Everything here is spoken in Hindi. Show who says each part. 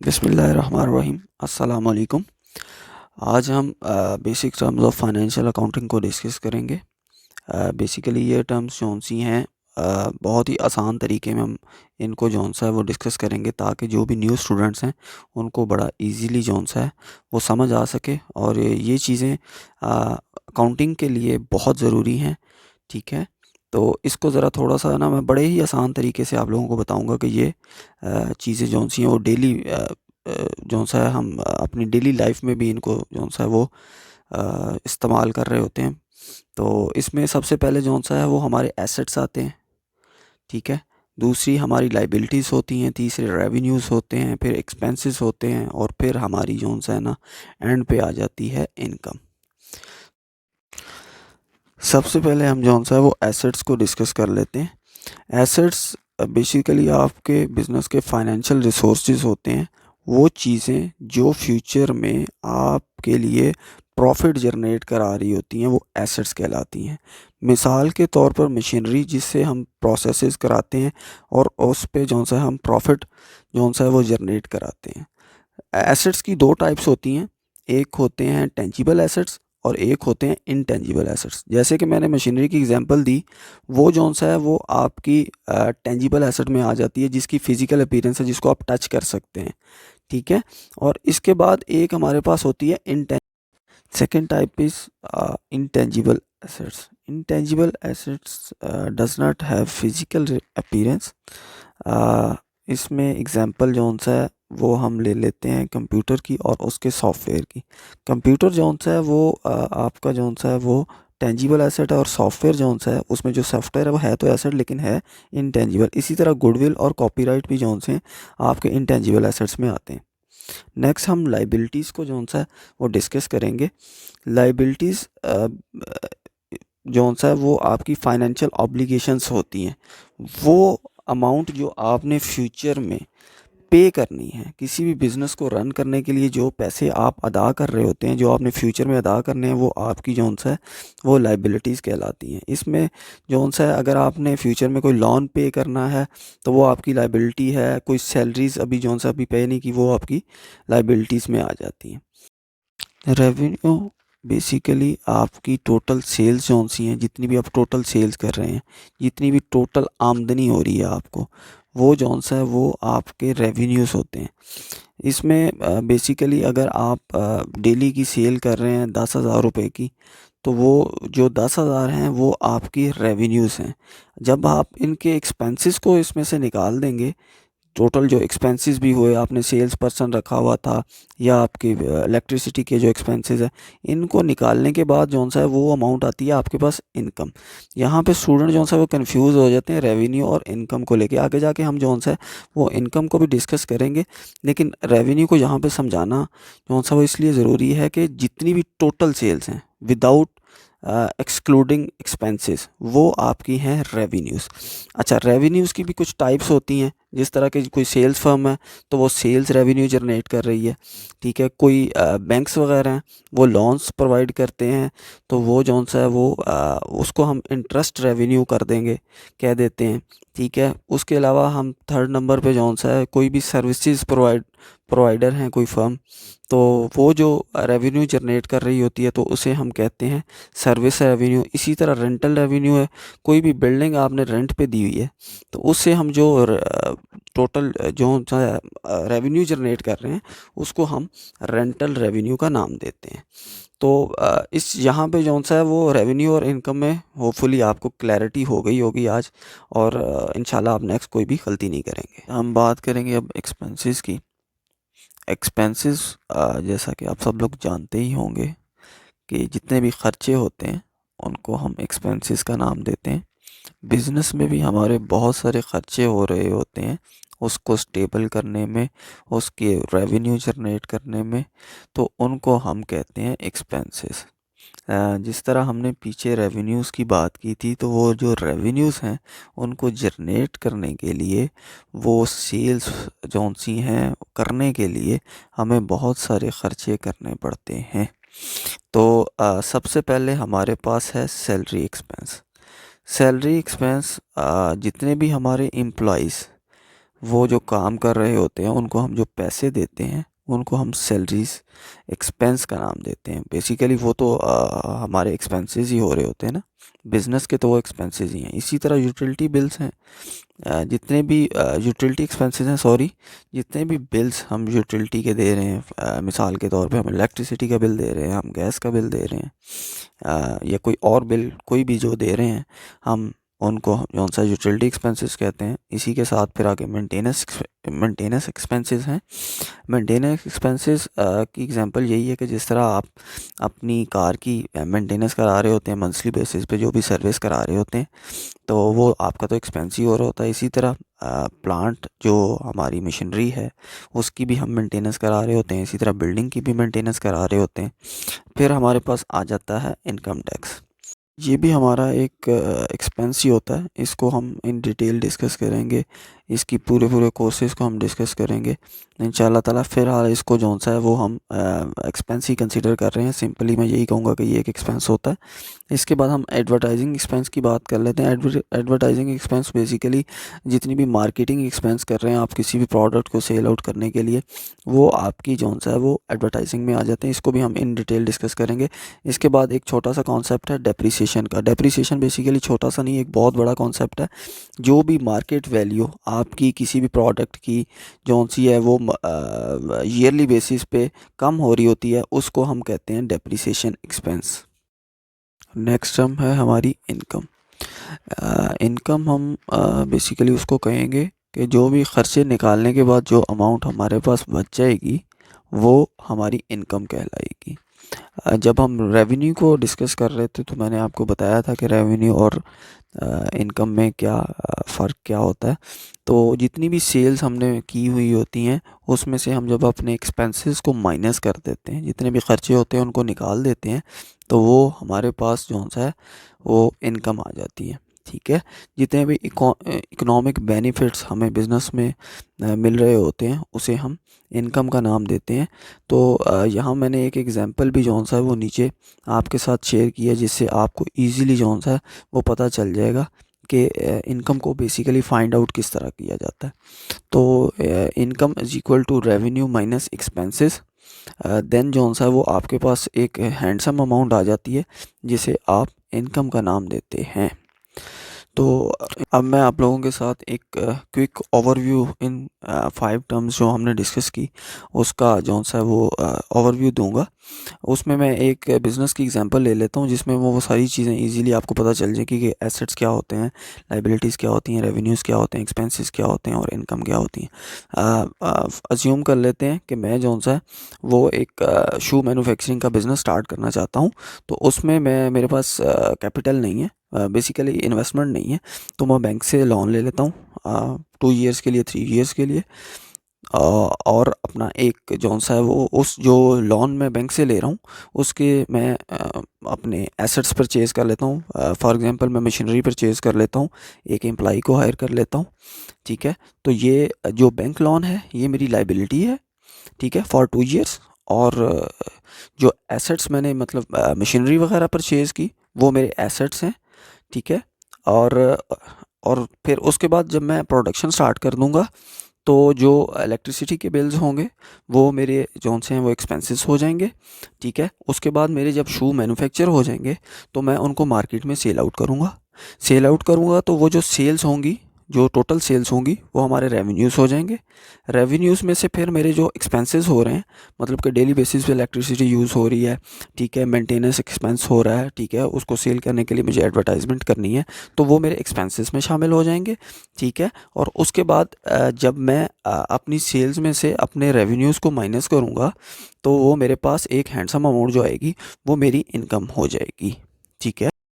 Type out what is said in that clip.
Speaker 1: बिस्मिल्लाहिर्रहमानिर्रहीम। अस्सलाम वालेकुम। आज हम basic terms of financial accounting को डिस्कस करेंगे। बेसिकली ये टर्म्स जौन सी हैं बहुत ही आसान तरीके में हम इनको जौन सा है वो डिस्कस करेंगे, ताकि जो भी न्यू स्टूडेंट्स हैं उनको बड़ा इजीली जौन सा है वो समझ आ सके। और ये चीज़ें अकाउंटिंग के लिए बहुत ज़रूरी हैं। ठीक है, तो इसको ज़रा थोड़ा सा ना मैं बड़े ही आसान तरीके से आप लोगों को बताऊंगा कि ये चीज़ें जौन सी हैं वो डेली जौन सा है हम अपनी डेली लाइफ में भी इनको जौन सा है वो इस्तेमाल कर रहे होते हैं। तो इसमें सबसे पहले जौन सा है वो हमारे एसेट्स आते हैं। ठीक है, दूसरी हमारी लाइबिलिटीज़ होती हैं, तीसरे रेवेन्यूज़ होते हैं, फिर एक्सपेंसेस होते हैं, और फिर हमारी जौन सा है ना एंड पे आ जाती है इनकम। सबसे पहले हम जौन सा है वो एसेट्स को डिस्कस कर लेते हैं। एसेट्स बेसिकली आपके बिजनेस के फाइनेंशियल रिसोर्सेज होते हैं, वो चीज़ें जो फ्यूचर में आपके लिए प्रॉफिट जनरेट करा रही होती हैं वो एसेट्स कहलाती हैं। मिसाल के तौर पर मशीनरी जिससे हम प्रोसेसेस कराते हैं और उस पे जौन सा हम प्रॉफिट जौन सा है वो जनरेट कराते हैं। एसेट्स की दो टाइप्स होती हैं, एक होते हैं टेंजिबल एसेट्स और एक होते हैं इनटेंजिबल एसेट्स। जैसे कि मैंने मशीनरी की एग्जांपल दी, वो जौन सा है वो आपकी टेंजिबल एसेट में आ जाती है, जिसकी फिजिकल अपीयरेंस है, जिसको आप टच कर सकते हैं। ठीक है, और इसके बाद एक हमारे पास होती है intangible. Second type is intangible assets. Intangible assets does not have physical appearance. इसमें एग्जांपल जौन सा है वो हम ले लेते हैं कंप्यूटर की और उसके सॉफ्टवेयर की। कंप्यूटर जौन सा है वो आपका जौन सा है वो टेंजिबल एसेट है, और सॉफ्टवेयर जौन सा है उसमें जो सॉफ्टवेयर है वो है तो एसेट लेकिन है इनटेंजिबल। इसी तरह गुडविल और कॉपीराइट भी जौन से हैं आपके इनटेंजिबल एसेट्स में आते हैं। नेक्स्ट हम लाइबिलिटीज़ को जौन सा है वो डिस्कस करेंगे। लाइबिलिटीज़ जौन सा है वो आपकी फाइनेंशियल ऑब्लिगेशंस होती हैं, वो अमाउंट जो आपने फ्यूचर में पे करनी है। किसी भी बिज़नेस को रन करने के लिए जो पैसे आप अदा कर रहे होते हैं, जो आपने फ्यूचर में अदा करने हैं, वो आपकी जौन सा है वो लाइबिलिटीज़ कहलाती हैं। इसमें जौन सा है अगर आपने फ्यूचर में कोई लोन पे करना है तो वो आपकी लाइबिलिटी है। कोई सैलरीज अभी जौन सा अभी पे नहीं की, वो आपकी लाइबिलिटीज़ में आ जाती हैं। रेवेन्यू बेसिकली आपकी टोटल सेल्स जौन सी हैं, जितनी भी आप टोटल सेल्स कर रहे हैं, जितनी भी टोटल आमदनी हो रही है आपको, वो जौन सा है वो आपके रेवेन्यूज़ होते हैं। इसमें बेसिकली अगर आप डेली की सेल कर रहे हैं 10,000 रुपये की, तो वो जो 10,000 हैं वो आपकी रेवेन्यूज़ हैं। जब आप इनके एक्सपेंसेस को इसमें से निकाल देंगे, टोटल जो एक्सपेंसेस भी हुए, आपने सेल्स पर्सन रखा हुआ था या आपके इलेक्ट्रिसिटी के जो एक्सपेंसेस है, इनको निकालने के बाद जौन सा है वो अमाउंट आती है आपके पास इनकम। यहाँ पे स्टूडेंट जौन सा वो कंफ्यूज हो जाते हैं रेवेन्यू और इनकम को लेके। आगे जाके हम जौन सा है वो इनकम को भी डिस्कस करेंगे, लेकिन रेवेन्यू को यहाँ पे समझाना जौन सा वो इसलिए ज़रूरी है कि जितनी भी टोटल सेल्स हैं विदाउट एक्सक्लूडिंग एक्सपेंसेस, वो आपकी हैं रेवेन्यूज़। अच्छा, रेवेन्यूज़ की भी कुछ टाइप्स होती हैं। जिस तरह के कोई सेल्स फर्म है तो वो सेल्स रेवेन्यू जनरेट कर रही है। ठीक है, कोई बैंक्स वगैरह हैं वो लोन्स प्रोवाइड करते हैं, तो वो जौन सा है वो उसको हम इंटरेस्ट रेवेन्यू कर देंगे, कह देते हैं। ठीक है, उसके अलावा हम थर्ड नंबर पे जौन सा है कोई भी सर्विसेज प्रोवाइडर हैं कोई फर्म, तो वो जो रेवेन्यू जनरेट कर रही होती है तो उसे हम कहते हैं सर्विस रेवेन्यू। इसी तरह रेंटल रेवेन्यू है, कोई भी बिल्डिंग आपने रेंट पे दी हुई है तो उससे हम जो टोटल जो रेवेन्यू जनरेट कर रहे हैं उसको हम रेंटल रेवेन्यू का नाम देते हैं। तो इस यहाँ पे जौन सा है वो रेवेन्यू और इनकम में होपफुली आपको क्लैरिटी हो गई होगी आज, और इंशाल्लाह आप नेक्स्ट कोई भी गलती नहीं करेंगे। हम बात करेंगे अब एक्सपेंसेस की। एक्सपेंसेस जैसा कि आप सब लोग जानते ही होंगे कि जितने भी खर्चे होते हैं उनको हम एक्सपेंसेस का नाम देते हैं। बिज़नेस में भी हमारे बहुत सारे खर्चे हो रहे होते हैं, उसको स्टेबल करने में, उसके रेवेन्यू जनरेट करने में, तो उनको हम कहते हैं एक्सपेंसेस। जिस तरह हमने पीछे रेवेन्यूज़ की बात की थी, तो वो जो रेवेन्यूज़ हैं उनको जनरेट करने के लिए, वो सेल्स जौन सी हैं करने के लिए हमें बहुत सारे खर्चे करने पड़ते हैं। तो सबसे पहले हमारे पास है सैलरी एक्सपेंस। सैलरी एक्सपेंस जितने भी हमारे एम्प्लॉइज़ वो जो काम कर रहे होते हैं उनको हम जो पैसे देते हैं उनको हम सैलरीज एक्सपेंस का नाम देते हैं। बेसिकली वो तो हमारे एक्सपेंसेस ही हो रहे होते हैं ना, बिज़नेस के तो वो एक्सपेंसेस ही हैं। इसी तरह यूटिलिटी बिल्स हैं, जितने भी यूटिलिटी एक्सपेंसेस हैं, सॉरी, जितने भी बिल्स हम यूटिलिटी के दे रहे हैं, मिसाल के तौर पे हम इलेक्ट्रिसिटी का बिल दे रहे हैं, हम गैस का बिल दे रहे हैं, या कोई और बिल कोई भी जो दे रहे हैं, हम उनको कौन सा यूटिलिटी एक्सपेंसेस कहते हैं। इसी के साथ फिर आगे मेंटेनेंस एक्सपेंसेस हैं। मेंटेनेंस एक्सपेंसेस की एग्जांपल यही है कि जिस तरह आप अपनी कार की मेंटेनेंस करा रहे होते हैं मंथली बेसिस पे, जो भी सर्विस करा रहे होते हैं, तो वो आपका तो एक्सपेंस ही हो रहा होता है। इसी तरह प्लांट जो हमारी मशीनरी है उसकी भी हम मेंटेनेंस करा रहे होते हैं, इसी तरह बिल्डिंग की भी मेंटेनेंस करा रहे होते हैं। फिर हमारे पास आ जाता है इनकम टैक्स। ये भी हमारा एक एक्सपेंस ही होता है। इसको हम इन डिटेल डिस्कस करेंगे, इसकी पूरे पूरे कोर्सेज़ को हम डिस्कस करेंगे इंशाल्लाह ताला। फ़िलहाल इसको जौन सा है वो हम एक्सपेंस ही कंसिडर कर रहे हैं। सिंपली मैं यही कहूँगा कि ये एक एक्सपेंस होता है। इसके बाद हम एडवर्टाइजिंग एक्सपेंस की बात कर लेते हैं। एडवर्टाइजिंग एक्सपेंस बेसिकली जितनी भी मार्केटिंग एक्सपेंस कर रहे हैं आप किसी भी प्रोडक्ट को सेल आउट करने के लिए, वो आपकी जौन सा है वो एडवर्टाइजिंग में आ जाते हैं। इसको भी हम इन डिटेल डिस्कस करेंगे। इसके बाद एक छोटा सा कॉन्सेप्ट है डेप्रिसिएशन का। डेप्रिसिएशन बेसिकली छोटा सा नहीं, एक बहुत बड़ा कॉन्सेप्ट है। जो भी मार्केट वैल्यू आपकी किसी भी प्रोडक्ट की जौन सी है वो ईयरली बेसिस पे कम हो रही होती है, उसको हम कहते हैं डेप्रिसिएशन एक्सपेंस। नेक्स्ट टर्म है हमारी इनकम। इनकम हम बेसिकली उसको कहेंगे कि जो भी ख़र्चे निकालने के बाद जो अमाउंट हमारे पास बच जाएगी वो हमारी इनकम कहलाएगी। जब हम रेवेन्यू को डिस्कस कर रहे थे तो मैंने आपको बताया था कि रेवेन्यू और इनकम में क्या फ़र्क क्या होता है। तो जितनी भी सेल्स हमने की हुई होती हैं उसमें से हम जब अपने एक्सपेंसेस को माइनस कर देते हैं, जितने भी ख़र्चे होते हैं उनको निकाल देते हैं, तो वो हमारे पास जो सा है वो इनकम आ जाती है। ठीक है, जितने भी इकोनॉमिक बेनिफिट्स हमें बिज़नेस में मिल रहे होते हैं उसे हम इनकम का नाम देते हैं। तो यहाँ मैंने एक एग्जांपल भी जौन सा है वो नीचे आपके साथ शेयर किया, जिससे आपको इजीली जौन सा है वो पता चल जाएगा कि इनकम को बेसिकली फाइंड आउट किस तरह किया जाता है। तो income is equal to revenue minus expenses. Then जौन सा है वो आपके पास एक हैंडसम अमाउंट आ जाती है जिसे आप इनकम का नाम देते हैं। तो अब मैं आप लोगों के साथ एक क्विक ओवरव्यू इन 5 टर्म्स जो हमने डिस्कस की उसका जौन सा है वो ओवरव्यू दूंगा। उसमें मैं एक बिज़नेस की एग्जांपल ले लेता हूँ जिसमें वो सारी चीज़ें इजीली आपको पता चल जाए कि एसेट्स क्या होते हैं, लाइबिलिटीज़ क्या होती हैं, रेवेन्यूज़ क्या होते हैं, एक्सपेंसेस क्या होते हैं और इनकम क्या होती हैं। अज्यूम कर लेते हैं कि मैं जौन सा है वो एक शू मैन्युफैक्चरिंग का बिज़नेस स्टार्ट करना चाहता हूँ। तो उसमें मेरे पास कैपिटल नहीं है, बेसिकली इन्वेस्टमेंट नहीं है, तो मैं बैंक से लोन ले लेता हूँ 2 ईयर्स के लिए, 3 ईयर्स के लिए। और अपना एक जौन सा है वो उस जो लोन मैं बैंक से ले रहा हूँ उसके मैं अपने एसेट्स परचेज़ कर लेता हूँ। फॉर एग्जांपल मैं मशीनरी परचेज़ कर लेता हूँ, एक एम्प्लॉई को हायर कर लेता हूँ। ठीक है, तो ये जो बैंक लोन है ये मेरी लाइबिलिटी है। ठीक है, फॉर 2 ईयर्स। और जो एसेट्स मैंने मतलब मशीनरी वगैरह परचेज़ की वो मेरे एसेट्स हैं। ठीक है, और और फिर उसके बाद जब मैं प्रोडक्शन स्टार्ट कर दूंगा तो जो इलेक्ट्रिसिटी के बिल्स होंगे वो मेरे जौन से हैं वो एक्सपेंसेस हो जाएंगे। ठीक है, उसके बाद मेरे जब शू मैन्युफैक्चर हो जाएंगे तो मैं उनको मार्केट में सेल आउट करूँगा। सेल आउट करूँगा तो वो जो सेल्स होंगी, जो टोटल सेल्स होंगी वो हमारे रेवेन्यूज़ हो जाएंगे। रेवेन्यूज़ में से फिर मेरे जो एक्सपेंसेस हो रहे हैं, मतलब कि डेली बेसिस पे इलेक्ट्रिसिटी यूज़ हो रही है, ठीक है, मेंटेनेंस एक्सपेंस हो रहा है, ठीक है, उसको सेल करने के लिए मुझे एडवर्टाइजमेंट करनी है, तो वो मेरे एक्सपेंसेस में शामिल हो जाएंगे। ठीक है, और उसके बाद जब मैं अपनी सेल्स में से अपने रेवेन्यूज़ को माइनस करूँगा तो वो मेरे पास एक हैंडसम अमाउंट जो आएगी वो मेरी इनकम हो जाएगी। ठीक है।